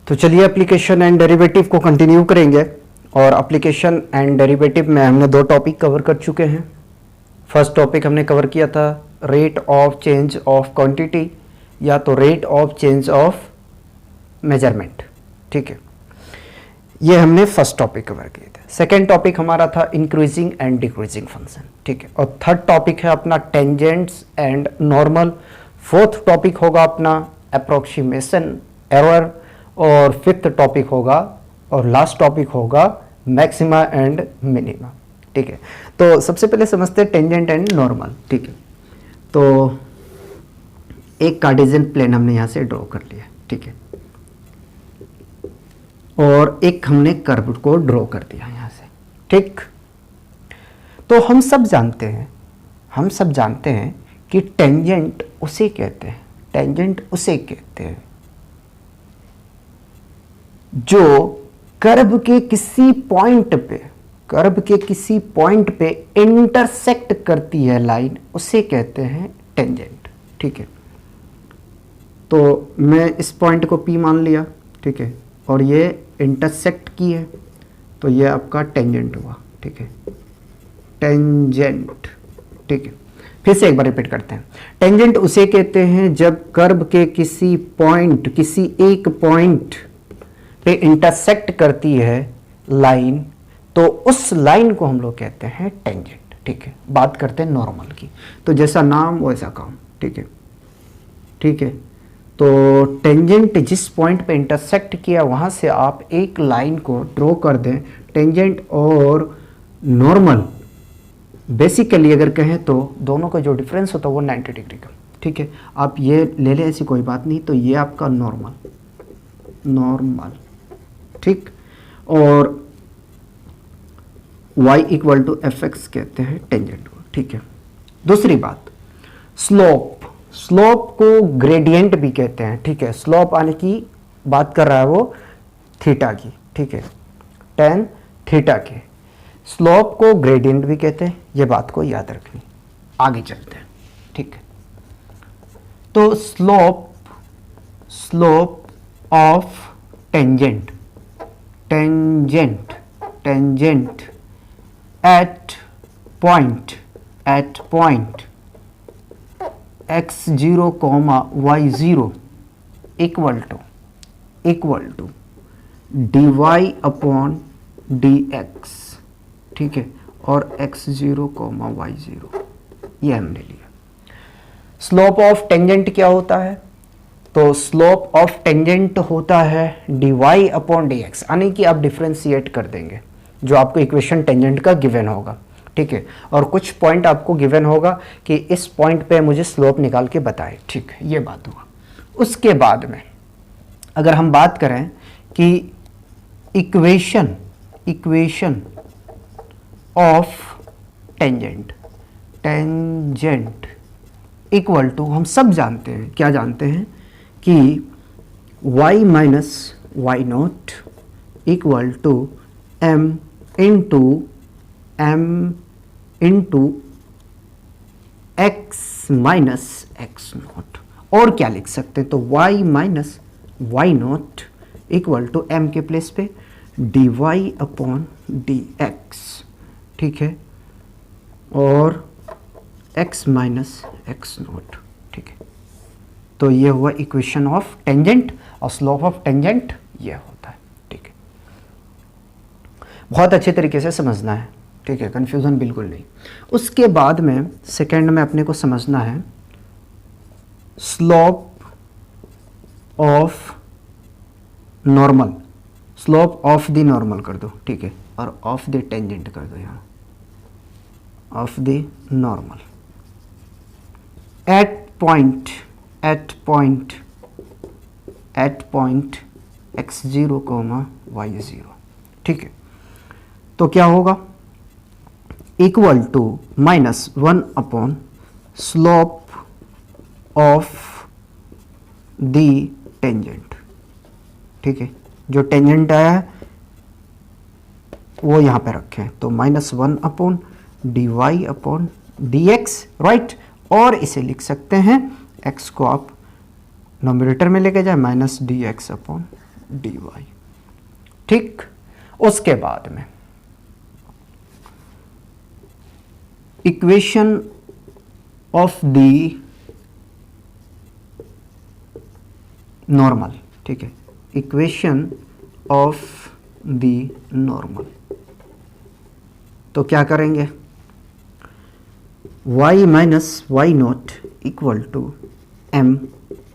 तो चलिए application and derivative को कंटिन्यू करेंगे। और एप्लीकेशन एंड डेरिवेटिव में हमने दो टॉपिक कवर कर चुके हैं। फर्स्ट टॉपिक हमने कवर किया था rate of change of quantity या तो rate of change of measurement, ठीक है, ये हमने फर्स्ट टॉपिक कवर किए थे। सेकेंड टॉपिक हमारा था इंक्रीजिंग एंड डिक्रीजिंग फंक्शन, ठीक है। और थर्ड टॉपिक है अपना tangents and normal. Fourth topic होगा अपना अप्रोक्सीमेशन एरर। और फिफ्थ टॉपिक होगा और लास्ट टॉपिक होगा मैक्सिमा एंड मिनिमा, ठीक है। तो सबसे पहले समझते हैं टेंजेंट एंड नॉर्मल, ठीक है। तो एक कार्टेशियन प्लेन हमने यहाँ से ड्रॉ कर लिया, ठीक है, और एक हमने कर्व को ड्रॉ कर दिया यहाँ से, ठीक। तो हम सब जानते हैं कि टेंजेंट उसे कहते हैं जो कर्व के किसी पॉइंट पे इंटरसेक्ट करती है लाइन, उसे कहते हैं टेंजेंट, ठीक है। तो मैं इस पॉइंट को P मान लिया, ठीक है, और ये इंटरसेक्ट की है, तो ये आपका टेंजेंट हुआ, ठीक है, टेंजेंट, ठीक है। फिर से एक बार रिपीट करते हैं। टेंजेंट उसे कहते हैं जब कर्व के किसी एक पॉइंट पे इंटरसेक्ट करती है लाइन, तो उस लाइन को हम लोग कहते हैं टेंजेंट, ठीक है। बात करते हैं नॉर्मल की, तो जैसा नाम वैसा काम, ठीक है। तो टेंजेंट जिस पॉइंट पे इंटरसेक्ट किया वहां से आप एक लाइन को ड्रॉ कर दें। टेंजेंट और नॉर्मल बेसिकली अगर कहें तो दोनों का जो डिफरेंस होता है वो 90 डिग्री का, ठीक है। आप ये ले लें, ऐसी कोई बात नहीं। तो ये आपका नॉर्मल, ठीक। और y इक्वल टू fx कहते हैं टेंजेंट को, ठीक है। दूसरी बात, स्लोप को ग्रेडियंट भी कहते हैं, ठीक है। स्लोप आने की बात कर रहा है वो थीटा की, ठीक है, tan थीटा के। स्लोप को ग्रेडियंट भी कहते हैं, ये बात को याद रखनी। आगे चलते हैं, ठीक है। तो slope of tangent at point x0, y0 equal to dy upon dx, ठीक है, और x0, y0 ये हमने लिया। स्लोप ऑफ टेंजेंट क्या होता है? तो स्लोप ऑफ टेंजेंट होता है dy अपॉन dx, यानी कि आप डिफ्रेंशिएट कर देंगे जो आपको इक्वेशन टेंजेंट का गिवन होगा, ठीक है। और कुछ पॉइंट आपको गिवन होगा कि इस पॉइंट पे मुझे स्लोप निकाल के बताए, ठीक है, ये बात हुआ। उसके बाद में अगर हम बात करें कि equation of tangent equal to, हम सब जानते हैं, क्या जानते हैं कि y minus Y not equal to m into x minus X not. और क्या लिख सकते हैं? तो y minus Y not equal to m के प्लेस पे dy अपॉन dx, ठीक है, और x माइनस एक्स नॉट, ठीक है। तो ये हुआ इक्वेशन ऑफ टेंजेंट, और स्लोप ऑफ टेंजेंट ये होता है, ठीक है। बहुत अच्छे तरीके से समझना है, ठीक है, कंफ्यूजन बिल्कुल नहीं। उसके बाद में सेकंड में अपने को समझना है slope of normal, slope of the normal कर दो, ठीक है, और ऑफ द टेंजेंट कर दो यहाँ, of the normal at point x0, y0, ठीक है। तो क्या होगा? Equal to -1 upon slope of the tangent, ठीक है। जो टेंजेंट आया है वो यहाँ पे रखें, तो -1 upon dy upon dx, right. और इसे लिख सकते हैं x को आप नोमिनेटर में लेके जाए -dx अपॉन dy। ठीक, उसके बाद में इक्वेशन ऑफ द नॉर्मल, ठीक है, इक्वेशन ऑफ द नॉर्मल। तो क्या करेंगे, y minus Y not equal to M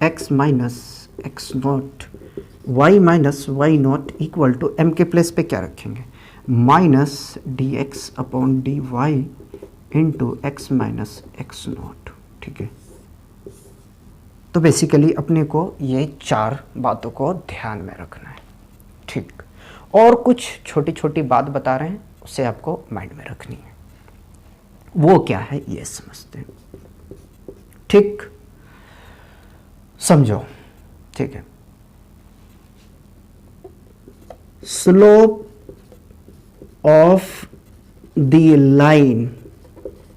X minus X not, y minus Y not equal to M के प्लेस पे क्या रखेंगे, minus D X upon D Y into X minus X not. ठीक है, तो बेसिकली अपने को ये चार बातों को ध्यान में रखना है। ठीक, और कुछ छोटी छोटी बात बता रहे हैं, उसे आपको माइंड में रखनी है। वो क्या है ये समझते हैं। ठीक, समझो। ठीक है, स्लोप ऑफ द लाइन,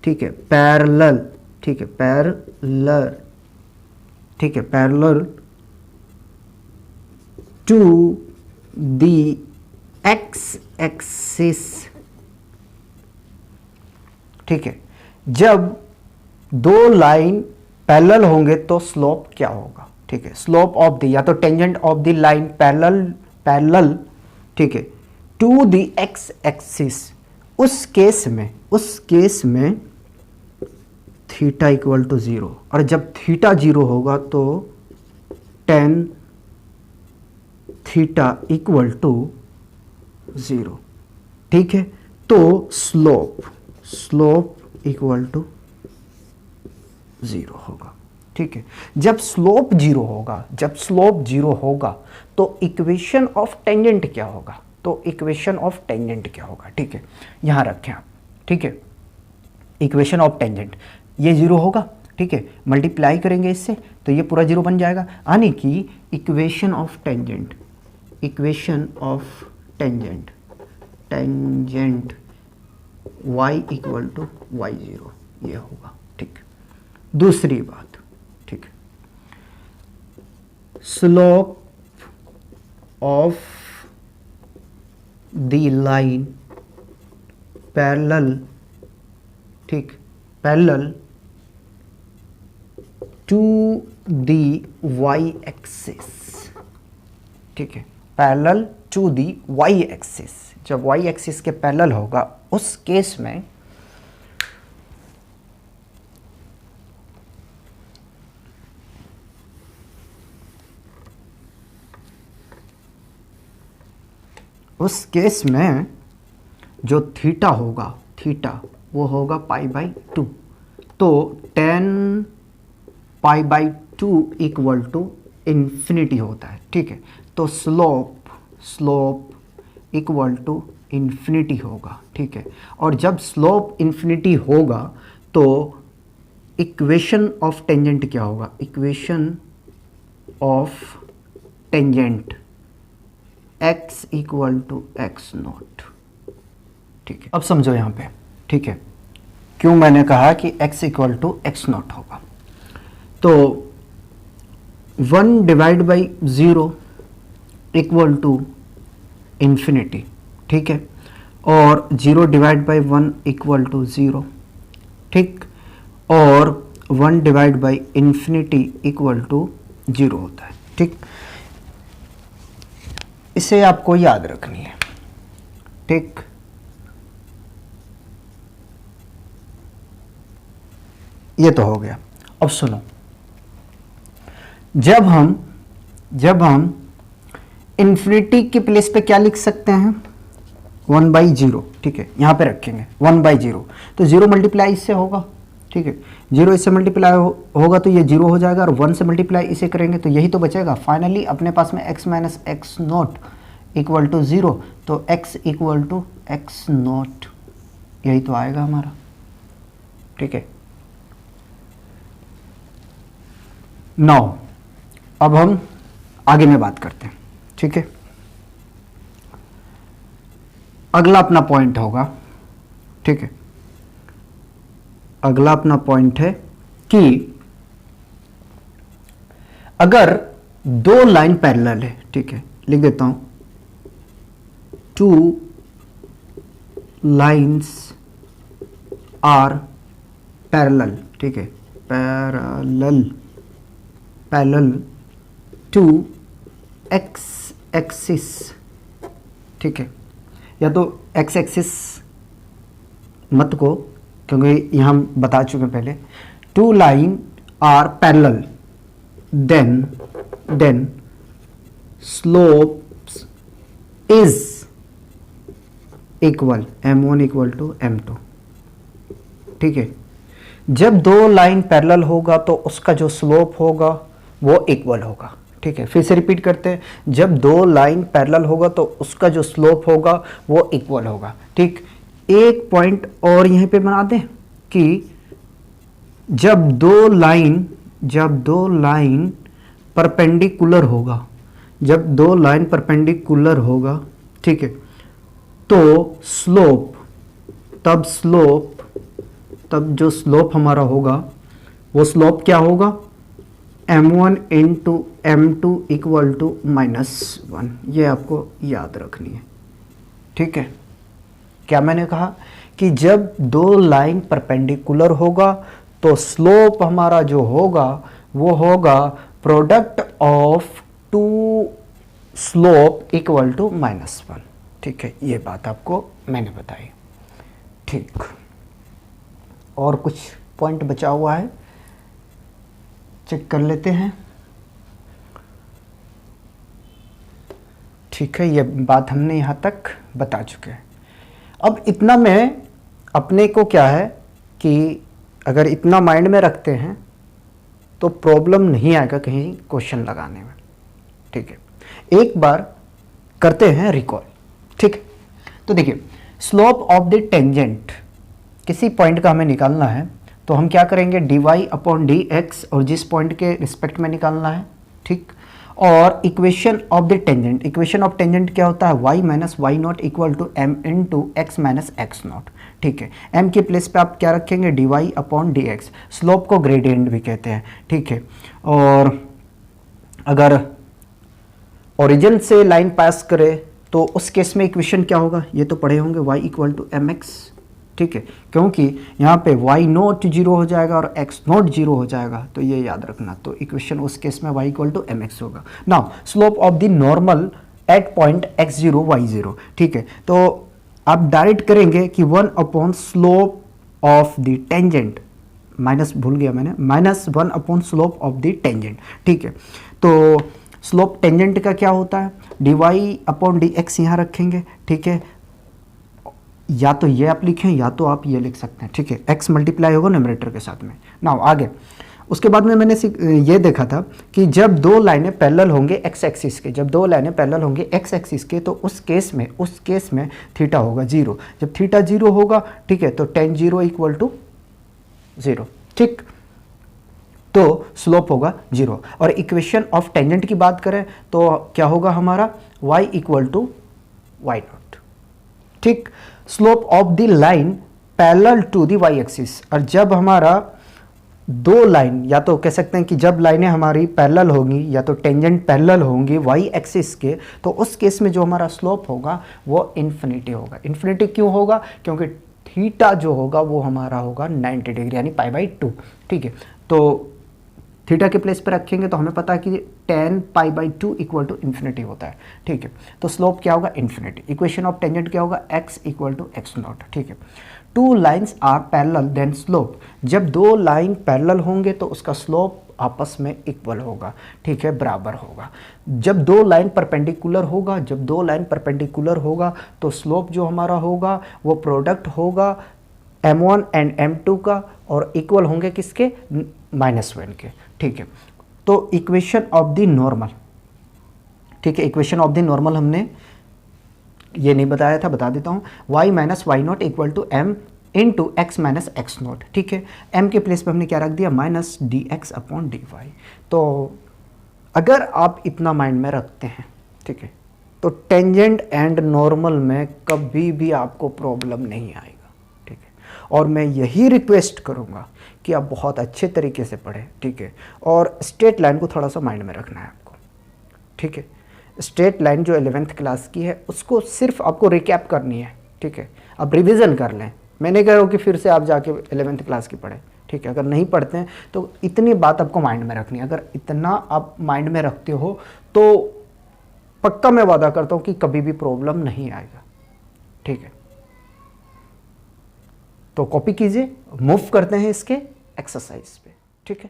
ठीक है, पैरेलल, ठीक है, पैरेलल, ठीक है, parallel to the X axis. ठीक है, जब दो लाइन पैरेलल होंगे तो स्लोप क्या होगा। ठीक है, स्लोप ऑफ द, या तो tangent of the line parallel, ठीक है, टू द एक्स एक्सिस। उस केस में थीटा इक्वल टू 0, और जब थीटा 0 होगा तो टेन थीटा इक्वल टू 0। ठीक है, तो स्लोप इक्वल टू 0 होगा। ठीक है, जब स्लोप 0 होगा तो इक्वेशन ऑफ टेंजेंट क्या होगा, ठीक है, यहां रखें आप। ठीक है, इक्वेशन ऑफ टेंजेंट ये 0 होगा। ठीक है, मल्टीप्लाई करेंगे इससे तो ये पूरा 0 बन जाएगा, यानी कि equation of tangent y equal to y0 ये होगा। ठीक, दूसरी बात, ठीक, slope of the line parallel, ठीक, parallel to the Y axis. ठीक है, parallel to the Y axis, जब वाई एक्सिस के पैरेलल होगा उस केस में जो थीटा होगा, वो होगा π/2। तो tan π/2 इक्वल टू इन्फिनिटी होता है। ठीक है, तो स्लोप इक्वल टू इन्फिनिटी होगा। ठीक है, और जब स्लोप इन्फिनिटी होगा तो इक्वेशन ऑफ टेंजेंट क्या होगा, equation of tangent x equal to X not. ठीक है, अब समझो यहाँ पे। ठीक है, क्यों मैंने कहा कि x equal to X not होगा, तो 1 divide by 0 equal to infinity. ठीक है, और 0 डिवाइड बाई 1 इक्वल टू 0। ठीक, और 1 divide by infinity equal to 0 होता है। ठीक, इसे आपको याद रखनी है। ठीक, ये तो हो गया। अब सुनो, जब हम इन्फिनिटी के प्लेस पे क्या लिख सकते हैं, 1/0। ठीक है, यहां पे रखेंगे 1/0, तो 0 मल्टीप्लाई इससे होगा। ठीक है, 0 इससे मल्टीप्लाई होगा तो ये 0 हो जाएगा, और 1 से मल्टीप्लाई इसे करेंगे तो यही तो बचेगा। फाइनली अपने पास में x minus X not equal to 0, तो x equal to X not, यही तो आएगा हमारा। ठीक है, नाउ अब हम आगे में बात करते हैं। ठीक है, अगला अपना पॉइंट होगा। ठीक है, अगला अपना पॉइंट है कि अगर दो लाइन पैरेलल है, ठीक है, लिख देता हूं, टू लाइन्स आर पैरेलल, ठीक है, पैरेलल टू एक्स एक्सिस, ठीक है, या तो एक्स एक्सिस मत को, क्योंकि यहाँ हम बता चुके हैं पहले, two line are parallel then slopes is equal m1 equal to m2, ठीक है। जब दो लाइन पैरेलल होगा तो उसका जो स्लोप होगा वो इक्वल होगा, ठीक है। फिर से रिपीट करते हैं, जब दो लाइन पैरेलल होगा तो उसका जो स्लोप होगा वो इक्वल होगा, ठीक। एक पॉइंट और यहीं पे बना दें कि जब दो लाइन परपेंडिकुलर होगा, ठीक है, तो तब जो स्लोप हमारा होगा वो स्लोप क्या होगा, m1 into m2 equal to -1। ये आपको याद रखनी है, ठीक है। क्या मैंने कहा कि जब दो लाइन परपेंडिकुलर होगा तो स्लोप हमारा जो होगा वो होगा product of two slope equal to -1, ठीक है। ये बात आपको मैंने बताई, ठीक। और कुछ पॉइंट बचा हुआ है, चेक कर लेते हैं, ठीक है। ये बात हमने यहाँ तक बता चुके हैं। अब इतना में अपने को क्या है कि अगर इतना माइंड में रखते हैं तो प्रॉब्लम नहीं आएगा कहीं क्वेश्चन लगाने में, ठीक है। एक बार करते हैं रिकॉल, ठीक है। तो देखिए, स्लोप ऑफ द टेंजेंट किसी पॉइंट का हमें निकालना है तो हम क्या करेंगे, dy अपॉन dx, और जिस पॉइंट के रिस्पेक्ट में निकालना है, ठीक। और equation of the tangent, equation of tangent क्या होता है, y minus Y not equal to m into X minus X not, ठीक है। m के प्लेस पे आप क्या रखेंगे, dy अपॉन dx। स्लोप को ग्रेडियंट भी कहते हैं, ठीक है। और अगर ओरिजिन से लाइन पास करे तो उस केस में इक्वेशन क्या होगा, ये तो पढ़े होंगे, y इक्वल टू mx, ठीक है, क्योंकि यहाँ पे y नॉट 0 हो जाएगा और x नॉट 0 हो जाएगा, तो ये याद रखना। तो इक्वेशन उस केस में y इक्वल टू mx होगा। Now slope of the normal at point x0 y0, ठीक है। तो आप डायरेक्ट करेंगे कि 1 upon slope of the tangent, minus भूल गया मैंने, -1 upon slope of the tangent, ठीक है। तो स्लोप टेंजेंट का क्या होता है, dy अपॉन dx यहाँ रखेंगे, ठीक है। या तो ये आप लिखें या तो आप ये लिख सकते हैं, ठीक है। x मल्टीप्लाई होगा न्यूमरेटर के साथ में। नाउ आगे, उसके बाद में मैंने ये देखा था कि जब दो लाइनें पैरेलल होंगे x एक्सिस के, x एक्सिस के, तो उस केस में थीटा होगा 0। जब थीटा 0 होगा, ठीक है, तो tan 0 इक्वल टू 0, ठीक। तो स्लोप होगा 0। और इक्वेशन ऑफ टेंजेंट की बात करें तो क्या होगा हमारा, y equal to Y naught, ठीक। Slope of the line parallel to the Y axis, और जब हमारा दो लाइन, या तो कह सकते हैं कि जब लाइनें हमारी पैरेलल होंगी या तो टेंजेंट पैरेलल होंगी वाई एक्सिस के, तो उस केस में जो हमारा स्लोप होगा वो इन्फिनिटी होगा। इन्फिनिटी क्यों होगा, क्योंकि थीटा जो होगा वो हमारा होगा 90 डिग्री यानी π/2, ठीक है। तो थीटा के प्लेस पर रखेंगे तो हमें पता है कि tan π/2 इक्वल टू इन्फिनिटी होता है, ठीक है। तो स्लोप क्या होगा, इन्फिनिटी। इक्वेशन ऑफ टेंजेंट क्या होगा, x equal to X not, ठीक है। Two lines are parallel then slope, जब दो लाइन पैरेलल होंगे तो उसका स्लोप आपस में इक्वल होगा, ठीक है, बराबर होगा। जब दो लाइन परपेंडिकुलर होगा तो स्लोप जो हमारा होगा वो प्रोडक्ट होगा m1 एंड m2 का, और इक्वल होंगे किसके, -1 के, ठीक है। तो इक्वेशन ऑफ द नॉर्मल, ठीक है, इक्वेशन ऑफ द नॉर्मल हमने ये नहीं बताया था, बता देता हूँ, y minus Y not equal to m into X minus X not, ठीक है। m के प्लेस पे हमने क्या रख दिया, माइनस dx अपॉन dy। तो अगर आप इतना माइंड में रखते हैं, ठीक है, तो टेंजेंट एंड नॉर्मल में कभी भी आपको प्रॉब्लम नहीं आएगा, ठीक है। और मैं यही रिक्वेस्ट करूँगा कि आप बहुत अच्छे तरीके से पढ़ें, ठीक है, और स्ट्रेट लाइन को थोड़ा सा माइंड में रखना है आपको, ठीक है। स्ट्रेट लाइन जो 11th क्लास की है उसको सिर्फ आपको रिकैप करनी है, ठीक है। अब रिवीजन कर लें, मैं नहीं कह रहा हूँ कि फिर से आप जाके 11th क्लास की पढ़ें, ठीक है। अगर नहीं पढ़ते हैं तो इतनी बात आपको माइंड में रखनी है। अगर इतना आप माइंड में रखते हो तो पक्का मैं वादा करता हूँ कि कभी भी प्रॉब्लम नहीं आएगा, ठीक है। तो कॉपी कीजिए, मूव करते हैं इसके एक्सरसाइज पे, ठीक है।